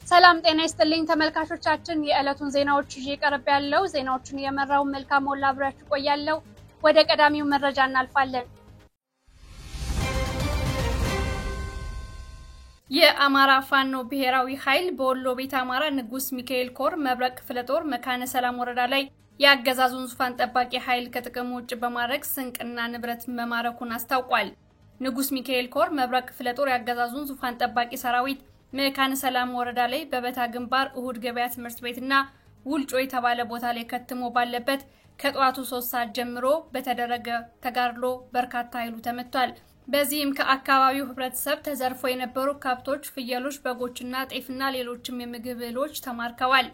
ሰላም ጤና ይስጥልኝ ተመልካቾቻችን የዕለቱን ዜናዎች ይዤ ቀርብ ያለው ዜናዎችን የመራው መልካም ወላ አብራችሁ ቆያለሁ ወደ ቀዳሚው መረጃ እናልፋለን የአማራ ፋኖ ብሔራዊ ኃይል በወሎ ቤት አማራ ንጉስ ሚካኤል ኮር መብረቅ ክፍለ ጦር መካነ ሰላም ወረዳ ላይ ያገዛዙን ዙፋን ጠባቂ ኃይል ከጥቅም ውጭ በማድረግ ስንቅና ንብረት መማረኩን አስታውቋል ንጉስ ሚካኤል ኮር መብረቅ ክፍለ ጦር ያገዛዙን ዙፋን ጠባቂ ሰራዊት መካነ ሰላም ወረዳ ላይ በበታ ግንባር እሁድ ገበያ ትምህርት ቤትና ውልጮ የተባለ ቦታ ላይ ከትሞ ባለበት ከጧቱ 3 ሰዓት ጀምሮ በተደረገ ተጋድሎ በርካታ ኃይሉ ተመቷል በዚህም ከአካባቢው ህብረተሰብ ተዘርፎ የነበሩ ከብቶች ፍየሎች በጎችና ጤፍና ሌሎችም የምግብ እህሎች ተማርከዋል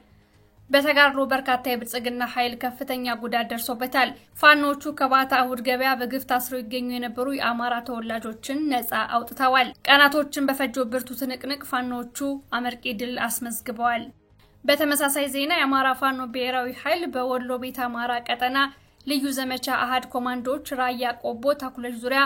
በተጋድሎ በርካታ የብልጽግና ኃይል ከፍተኛ ጉዳት ደርሶበታል ፋኖቹ ከባታ እሁድ ገበያ በግፍ ታስረው ይገኙ የነበሩ የአማራ ተወላጆችን ነፃ አውጥተዋል ቀናቶችን በፈጀው ብርቱ ትንቅንቅ ፋኖቹ አመርቂ ድል አስመዝግበዋል በተመሳሳይ ዜና የአማራ ፋኖ ብሔራዊ ኃይል በወሎ ቤት አማራ ቀጠና ልዩ ዘመቻ አሃድ ኮማንዶች ራያ ቆቦ ታኩለሽ ዙሪያ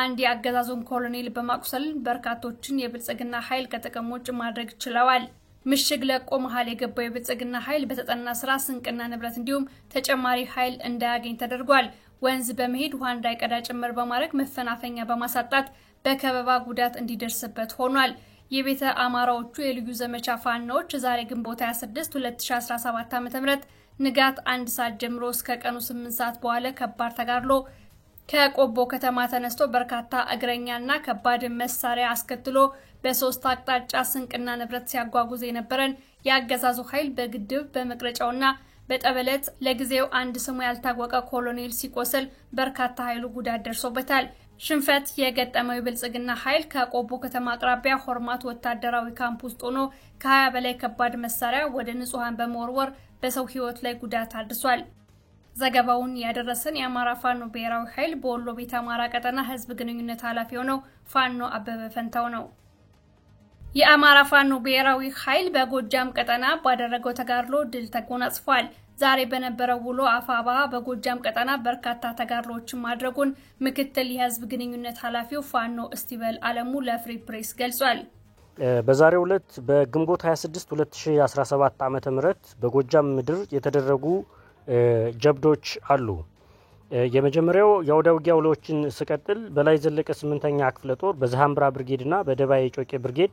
አንድ ያገዛዙን ኮሎኔል በማቁሰል በርካቶችን የብልጽግና ኃይል ከጥቅም ውጭ ማድረግ ችለዋል ምሽግ ለቆ መሃል የገባው የብልጽግና ኃይል በተጠና ስራ ስንቅና ንብረት እንዲሁም ተጨማሪ ኃይል እንዳያገኝ ተደርጓል ወንዝ በመሄድ ውሃ እንዳይቀዳ ጭምር በማድረግ መፈናፈኛ በማሳጣት በከበባ ጉዳት እንዲደርስበት ሆኗል የቤተ አማራዎቹ የልዩ ዘመቻ ፋኖች ዛሬ ግንቦት 26 2017 ዓ.ም ንጋት 1 ሰዓት ጀምሮ እስከ ቀኑ 8 ሰዓት በኋላ ከባድ ተጋድሎ ከቆቦ ከተማ ተነስቶ በርካታ እግረኛና ከባድ መሳሪያ አስከትሎ በሶስት አቅጣጫ ስንቅና ንብረት ሲያጓጉዝ የነበረን ያገዛዙ ኃይል በግድብ በመቅረጫውና በጠበለት ለጊዜው አንድ ስሙ ያልታወቀ ኮሎኔል ሲቆስል በርካታ ኃይሉ ጉዳት ደርሶበታል ሽንፈት የገጠመው ብልጽግና ኃይል ከቆቦ ከተማ አቅራቢያ ሆርማት ወታደራዊ ካምፕ ውስጥ ሆኖ ከ20 በላይ ከባድ መሳሪያ ወደ ንጹሃን በመወርወር በሰው ህይወት ላይ ጉዳት አድርሷል ዘገባውን ያደረሰን የአማራ ፋኖ ብሔራዊ ኃይል በወሎ ቤት አማራ ቀጠና ህዝብ ግንኙነት ኃላፊ ሆነው ፋኖ አበበ ፈንታው ነው የአማራ ፋኖ ብሔራዊ ኃይል በጎጃም ቀጠና ባደረገው ተጋድሎ ድል ተጎናጽፏል ዛሬ በነበረው ውሎ አፋባ በጎጃም ቀጠና በርካታ ተጋድሎችን ማድረጉን ምክትል የህዝብ ግንኙነት ኃላፊው ፋኖ እስቲበል አለሙ ለፍሪ ፕሬስ ገልጿል በዛሬው ዕለት በግንቦት 26 2017 ዓ.ም በጎጃም ምድር የተደረጉ ጀብዶች አሉ የመጀመሪያው ያውዳውጊያ ውሎችን ስቀጥል በላይ ዘለቀ 8ኛ ክፍለ ጦር በዛምብራ ብርጌድና በደባይ ጮቄ ብርጌድ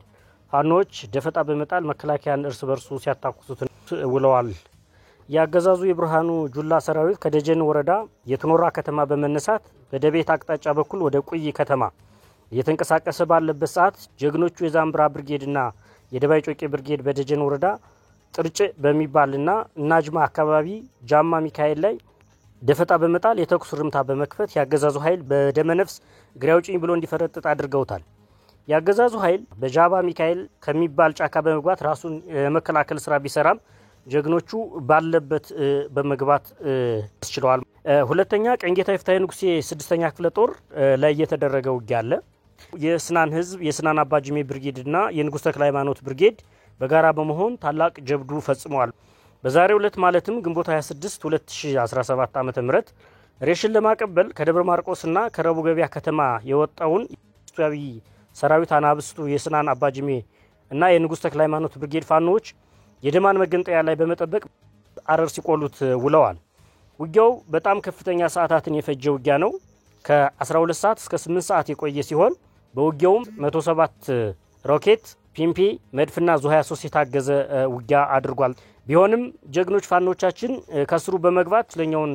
ፋኖች ደፈጣ በመጣል መከላከያን እርስ በርሱ ሲያታኩሱት ውለዋል ያገዛዙ የብርሃኑ ጁላ ሰራዊት ከደጀን ወረዳ የትኖራ ከተማ በመነሳት በደቤት አቅጣጫ በኩል ወደ ቁይ ከተማ እየተንቀሳቀሰ ባለበት ሰዓት ጀግኖቹ የዛምብራ ብርጌድና የደባይ ጮቄ ብርጌድ በደጀን ወረዳ ጥርጭ በሚባልና ናጅማ አካባቢ ጃማ ሚካኤል ላይ ደፈጣ በመጣል የተኩስ ርምታ በመክፈት ያገዛዙ ኃይል በደመነፍስ ግሪያውጪኝ ብሎ እንዲፈረጥጥ አድርገውታል ያገዛዙ ኃይል በጃባ ሚካኤል ከሚባል ጫካ በመግባት ራሱን የመከላከል ስራ ቢሰራም ጀግኖቹ ባለበት በመግባት ተችለዋል ሁለተኛ ቀንጌታ ይፍታይ ንጉሴ 6ኛ ክፍለ ጦር ላይ የተደረገው ውጊያ አለ የስናን ህዝብ የስናን አባጅሜ ብርጌድና የንጉስ ተክለ ሃይማኖት ብርጌድ በጋራ በመሆን ታላቅ ጀብዱ ፈጽመዋል በዛሬው ዕለት ማለትም ግንቦት 26 2017 ዓ.ም ሬሽን ለማቀበል ከደብረ ማርቆስና ከረቡ ገበያ ከተማ የወጣውን ኢትዮጵያዊ ሰራዊት አናብስቱ የስናን አባጅሜ እና የንጉስ ተክለ ሃይማኖት ብርጌድ ፋኖች የደማን መገንጠያ ላይ በመጠበቅ አረር ሲቆሉት ውለዋል ውጊያው በጣም ከፍተኛ ሰዓታትን የፈጀ ውጊያ ነው ከ12 ሰዓት እስከ 8 ሰዓት የቆየ ሲሆን በውጊያውም 107 ሮኬት ፒምፒ መድፍና ዙ23 የታገዘ ውጊያ አድርጓል ቢሆንም ጀግኖች ፋኖቻችን ከስሩ በመግባት ለኛውን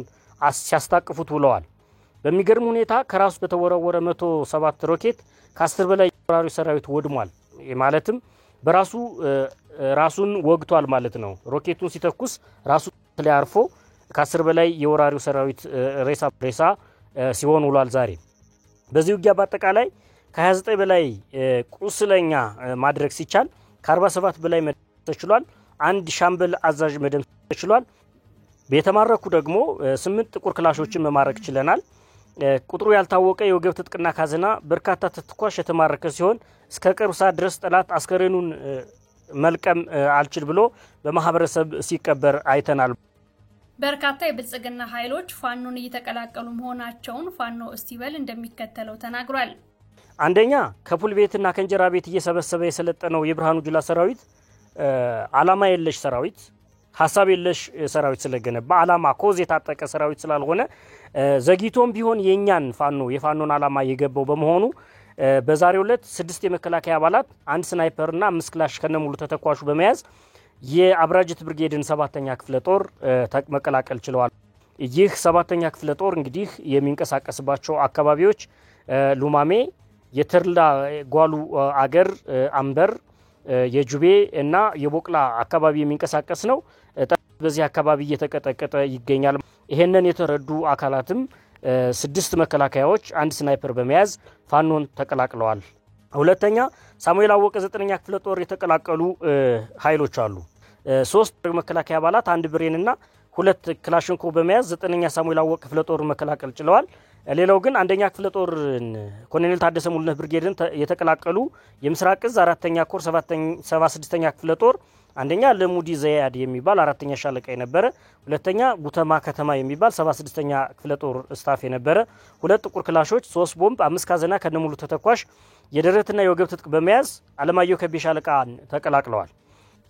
ሲያስታቅፉት ውለዋል በሚገርም ሁኔታ ከራሱ በተወረወረ 107 ሮኬት ከ10 በላይ ወራሪ ሰራዊት ወድሟል ማለትም በራሱ ራሱን ወግቷል ማለት ነው ሮኬቱን ሲተኩስ ራሱ ላይ አርፎ ከ10 በላይ የወራሪው ሰራዊት ሬሳ ሲሆን ውሏል ዛሬ በዚህ ውጊያ በአጠቃላይ ከ29 በላይ ቁስለኛ ማድረግ ሲቻል ከ47 በላይ መደምሰስ ተችሏል አንድ ሻምበል አዛዥ መደምሰስ ተችሏል በተማረኩ ደግሞ 8 ጥቁር ክላሾችን መማረክ ችለናል ቁጥሩ ያልታወቀ የወገብ ትጥቅና ካዝና በርካታ ተተኳሽ የተማረከ ሲሆን እስከ ቅርብ ሰዓት ድረስ ጠላት አስከሬኑን መልቀም አልችል ብሎ በማህበረሰብ ሲቀበር አይተናል በርካታ የብልጽግና ኃይሎች ፋኖን እየተቀላቀሉ መሆናቸውን ፋኖ እስቲበል እንደሚከተለው ተናግሯል አንደኛ ከፑል ቤትና ከንጀራ ቤት እየሰበሰበ የሰለጠነው የብርሃኑ ጁላ ሰራዊት ዓላማ የለሽ ሰራዊት ሐሳብ የለሽ ሰራዊት ስለገነባ ዓላማ ኮዝ የታጠቀ ሰራዊት ስላልሆነ ዘግይቶም ቢሆን የፋኖን ዓላማ የገባው በመሆኑ በዛሬው ዕለት 6 የመከላከያ አባላት 1 ስናይፐርና 5 ክላሽ ከነሙሉ ተተኳሹ በመያዝ የአብራጅት ብርጌድን 7ኛ ክፍለ ጦር መቀላቀል ችለዋል። ይህ 7ኛ ክፍለ ጦር እንግዲህ የሚንቀሳቀስባቸው አካባቢዎች ሉማሜ፣ የተርላ ጓሉ አገር፣ አንበር፣ የጁቤ እና የቦቅላ አካባቢ የሚንቀሳቀስ ነው። በዚህ አካባቢ እየተቀጠቀጠ ይገኛል። ይሄንን የተረዱ አካላትም 6 መከላከያዎች 1 ስናይፐር በመያዝ ፋኖን ተቀላቅለዋል። ሁለተኛ ሳሙኤል አወቀ 9ኛ ክፍለ ጦር የተቀላቀሉ ኃይሎች አሉ። 3 መከላከያ አባላት 1 ብሬንና 2 ክላሽንኮ በመያዝ 9ኛ ሳሙኤል አወቀ ክፍለ ጦር መከላቀል ችለዋል። ሌላው ግን 1ኛ ክፍለ ጦር ኮሎኔል ታደሰ ሙሉነህ ብርጌድን የተቀላቀሉ የምስራቅ እዝ 4ኛ ኮር 76ኛ ክፍለ ጦር አንደኛ ለሙዲ ዘያድ የሚባል 4ኛ ሻለቃ የነበረ፣ ሁለተኛ ጉተማ ከተማ የሚባል 76ኛ ክፍለ ጦር ስታፍ የነበረ 2 ጥቁር ክላሾች 3 ቦምብ 5 ካዘና ከነሙሉ ተተኳሽ የደረትና የወገብ ትጥቅ በመያዝ አለማየሁ ከቤ ሻለቃን ተቀላቅለዋል።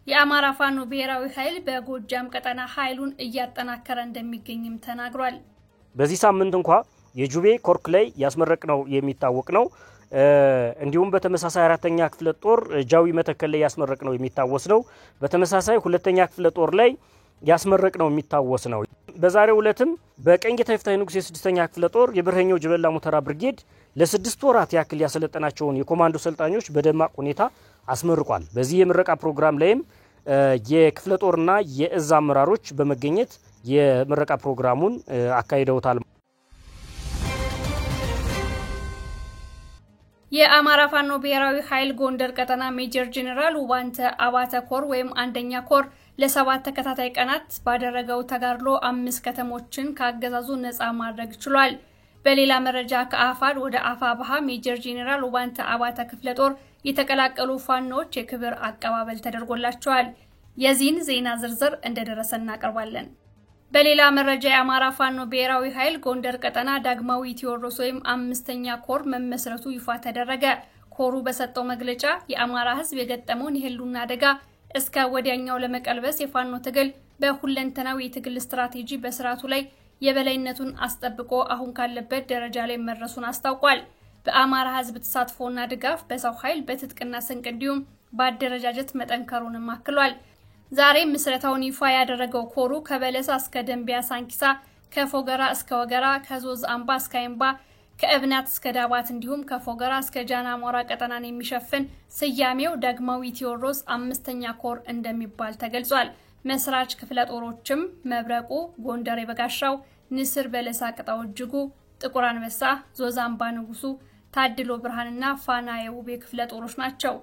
የአማራ ፋኖ ብሔራዊ ኃይል በጎጃም ቀጠና ኃይሉን እያጠናከረ እንደሚገኝም ተናግሯል። በዚህ ሳምንት እንኳን የጁቤ ኮርክ ላይ ያስመረቅነው የሚታወቅ ነው። እንዲሁም በተመሳሳይ 4ኛ ክፍለ ጦር ጃዊ መተከል ላይ ያስመረቅነው የሚታወስ ነው። በተመሳሳይ 2ኛ ክፍለ ጦር ላይ ያስመረቅነው የሚታወስ ነው። በዛሬው ዕለትም በቀኝጌታ ይፍታህ ንጉስ የ6ኛ ክፍለ ጦር የብርሃኛው ጅበላ ሙተራ ብርጌድ ለ6 ወራት ያክል ያሰለጠናቸውን የኮማንዶ ሰልጣኞች በደማቅ ሁኔታ አስመርቋል። በዚህ የምረቃ ፕሮግራም ላይም የክፍለ ጦርና የእዝ አመራሮች በመገኘት የምረቃ ፕሮግራሙን አካሂደውታል። የአማራ ፋኖ ብሔራዊ ኃይል ጎንደር ቀጠና ሜጀር ጄኔራል ውባንተ አባተ ኮር ወይም 1ኛ ኮር ለ7 ተከታታይ ቀናት ባደረገው ተጋድሎ 5 ከተሞችን ካገዛዙ ነፃ ማድረግ ችሏል። በሌላ መረጃ ከአፋድ ወደ አፋብሃ ሜጀር ጄኔራል ውባንተ አባተ ክፍለ ጦር የተቀላቀሉ ፋኖች የክብር አቀባበል ተደርጎላቸዋል። የዚህን ዜና ዝርዝር እንደደረሰ እናቀርባለን። በሌላ መረጃ የአማራ ፋኖ ብሔራዊ ኃይል ጎንደር ቀጠና ዳግማዊ ቴዎድሮስ ወይም 5ኛ ኮር መመስረቱ ይፋ ተደረገ። ኮሩ በሰጠው መግለጫ የአማራ ሕዝብ የገጠመውን የህልውና አደጋ እስከ ወዲያኛው ለመቀልበስ የፋኖ ትግል በሁለንተናዊ የትግል ስትራቴጂ በስርዓቱ ላይ የበላይነቱን አስጠብቆ አሁን ካለበት ደረጃ ላይ መድረሱን አስታውቋል። በአማራ ሕዝብ ተሳትፎና ድጋፍ በሰው ኃይል በትጥቅና ስንቅ እንዲሁም በአደረጃጀት መጠንከሩንም አክሏል። ዛሬ ምስረታውን ይፋ ያደረገው ኮሩ ከበለሳ እስከ ደንቢያ ሳንኪሳ፣ ከፎገራ እስከ ወገራ፣ ከዞዝ አምባ እስከ አይምባ፣ ከእብናት እስከ ዳባት እንዲሁም ከፎገራ እስከ ጃናሞራ ቀጠናን የሚሸፍን ስያሜው ዳግማዊ ቴዎድሮስ 5ኛ ኮር እንደሚባል ተገልጿል። መስራች ክፍለ ጦሮችም መብረቁ፣ ጎንደር የበጋሻው፣ ንስር በለሳ ቅጣው እጅጉ፣ ጥቁር አንበሳ፣ ዞዝ አምባ ንጉሱ፣ ታድሎ ብርሃንና ፋና የውቤ ክፍለ ጦሮች ናቸው።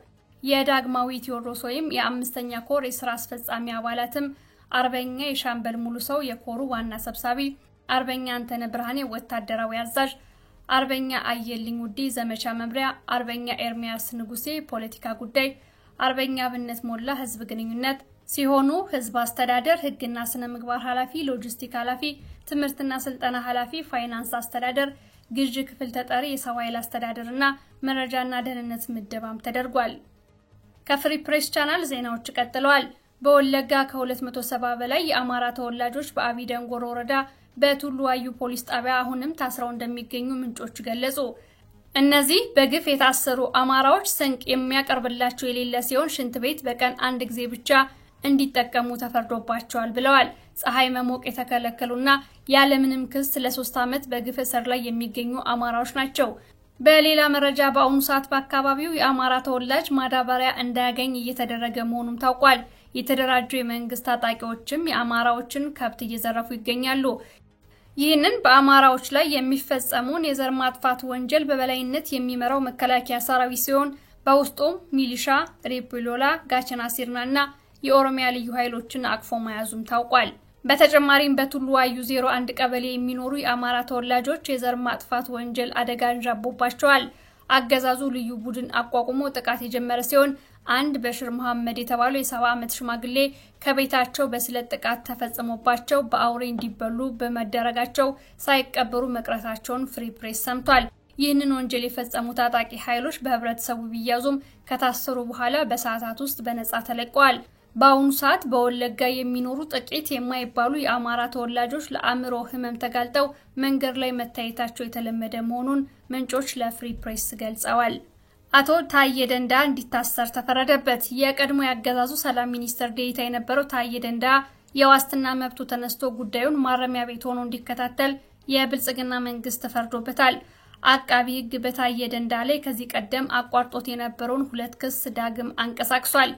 የዳግማዊ ቴዎድሮስ ወይም የ5ኛ ኮር የሥራ አስፈጻሚ አባላትም አርበኛ የሻምበል ሙሉ ሰው የኮሩ ዋና ሰብሳቢ፣ አርበኛ አንተነ ብርሃኔ ወታደራዊ አዛዥ፣ አርበኛ አየልኝ ውዲ ዘመቻ መምሪያ፣ አርበኛ ኤርሚያስ ንጉሴ ፖለቲካ ጉዳይ፣ አርበኛ ብነት ሞላ ህዝብ ግንኙነት ሲሆኑ ህዝብ አስተዳደር፣ ህግና ስነ ምግባር ኃላፊ፣ ሎጂስቲክ ኃላፊ፣ ትምህርትና ስልጠና ኃላፊ፣ ፋይናንስ አስተዳደር፣ ግዥ ክፍል ተጠሪ፣ የሰው ኃይል አስተዳደርና መረጃና ደህንነት ምደባም ተደርጓል። ከፍሪ ፕሬስ ቻናል ዜናዎች ቀጥለዋል። በወለጋ ከ270 በላይ የአማራ ተወላጆች በአቢደንጎር ወረዳ በቱሉ ዋዩ ፖሊስ ጣቢያ አሁንም ታስረው እንደሚገኙ ምንጮች ገለጹ። እነዚህ በግፍ የታሰሩ አማራዎች ስንቅ የሚያቀርብላቸው የሌለ ሲሆን ሽንት ቤት በቀን 1 ጊዜ ብቻ እንዲጠቀሙ ተፈርዶባቸዋል ብለዋል። ፀሐይ መሞቅ የተከለከሉና ያለምንም ክስ ለ3 ዓመት በግፍ እስር ላይ የሚገኙ አማራዎች ናቸው። በሌላ መረጃ በአሁኑ ሰዓት በአካባቢው የአማራ ተወላጅ ማዳበሪያ እንዳያገኝ እየተደረገ መሆኑን ታውቋል። የተደራጁ የመንግስት ታጣቂዎችም የአማራዎችን ከብት እየዘረፉ ይገኛሉ። ይህንን በአማራዎች ላይ የሚፈጸሙን የዘር ማጥፋት ወንጀል በበላይነት የሚመራው መከላከያ ሰራዊት ሲሆን በውስጡም ሚሊሻ፣ ሬፕሎላ፣ ጋቸና ሲርናና የኦሮሚያ ልዩ ኃይሎችን አቅፎ መያዙም ታውቋል። በተጨማሪም በቱሉ ዋዩ 01 ቀበሌ የሚኖሩ የአማራ ተወላጆች የዘር ማጥፋት ወንጀል አደጋ እንዣቦባቸዋል። አገዛዙ ልዩ ቡድን አቋቁሞ ጥቃት የጀመረ ሲሆን አንድ በሽር መሐመድ የተባለው የ70 ዓመት ሽማግሌ ከቤታቸው በስለት ጥቃት ተፈጽሞባቸው በአውሬ እንዲበሉ በመደረጋቸው ሳይቀበሩ መቅረታቸውን ፍሪ ፕሬስ ሰምቷል። ይህንን ወንጀል የፈጸሙ ታጣቂ ኃይሎች በህብረተሰቡ ቢያዙም ከታሰሩ በኋላ በሰዓታት ውስጥ በነጻ ተለቀዋል። በአሁኑ ሰዓት በወለጋ የሚኖሩ ጥቂት የማይባሉ የአማራ ተወላጆች ለአእምሮ ህመም ተጋልጠው መንገድ ላይ መታየታቸው የተለመደ መሆኑን ምንጮች ለፍሪ ፕሬስ ገልጸዋል። አቶ ታዬ ደንዳ እንዲታሰር ተፈረደበት። የቀድሞ ያገዛዙ ሰላም ሚኒስትር ዴኤታ የነበረው ታዬ ደንዳ የዋስትና መብቱ ተነስቶ ጉዳዩን ማረሚያ ቤት ሆኖ እንዲከታተል የብልጽግና መንግስት ተፈርዶበታል። አቃቢ ህግ በታዬ ደንዳ ላይ ከዚህ ቀደም አቋርጦት የነበረውን 2 ክስ ዳግም አንቀሳቅሷል።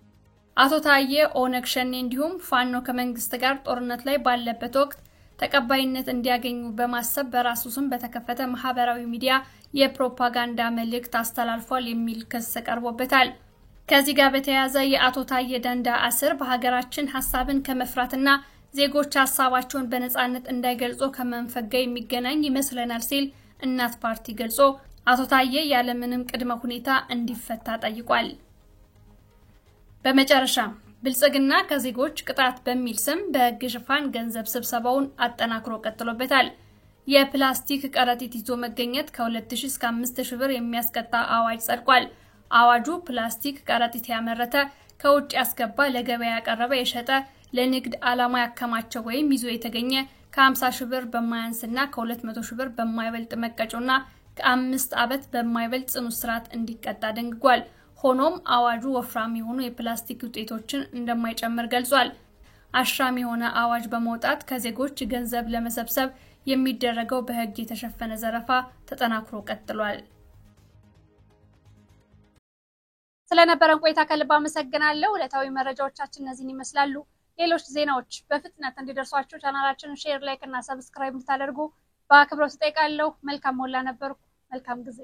አቶ ታዬ ኦነግ ሸኔ እንዲሁም ፋኖ ከመንግስት ጋር ጦርነት ላይ ባለበት ወቅት ተቀባይነት እንዲያገኙ በማሰብ በራሱ ስም በተከፈተ ማህበራዊ ሚዲያ የፕሮፓጋንዳ መልእክት አስተላልፏል የሚል ክስ ቀርቦበታል። ከዚህ ጋር በተያያዘ የአቶ ታዬ ደንዳ እስር በሀገራችን ሐሳብን ከመፍራትና ዜጎች ሐሳባቸውን በነጻነት እንዳይገልጹ ከመንፈግ ጋር የሚገናኝ ይመስለናል ሲል እናት ፓርቲ ገልጾ አቶ ታዬ ያለምንም ቅድመ ሁኔታ እንዲፈታ ጠይቋል። በመጨረሻ ብልጽግና ከዜጎች ቅጣት በሚል ስም በሕግ ሽፋን ገንዘብ ስብሰባውን አጠናክሮ ቀጥሎበታል። የፕላስቲክ ቀረጢት ይዞ መገኘት ከ2000 እስከ 5000 ብር የሚያስቀጣ አዋጅ ጸድቋል። አዋጁ ፕላስቲክ ቀረጢት ያመረተ፣ ከውጭ ያስገባ፣ ለገበያ ያቀረበ፣ የሸጠ፣ ለንግድ ዓላማ ያከማቸው ወይም ይዞ የተገኘ ከ50,000 ብር በማያንስና ከ200,000 ብር በማይበልጥ መቀጮና ከ5 ዓመት በማይበልጥ ጽኑ እስራት እንዲቀጣ ደንግጓል። ሆኖም አዋጁ ወፍራም የሆኑ የፕላስቲክ ውጤቶችን እንደማይጨምር ገልጿል። አሻሚ የሆነ አዋጅ በመውጣት ከዜጎች ገንዘብ ለመሰብሰብ የሚደረገው በሕግ የተሸፈነ ዘረፋ ተጠናክሮ ቀጥሏል። ስለነበረን ቆይታ ከልብ አመሰግናለሁ። ዕለታዊ መረጃዎቻችን እነዚህን ይመስላሉ። ሌሎች ዜናዎች በፍጥነት እንዲደርሷችሁ ቻናላችንን ሼር፣ ላይክ እና ሰብስክራይብ እንድታደርጉ በአክብሮት እጠይቃለሁ። መልካም ሞላ ነበርኩ። መልካም ጊዜ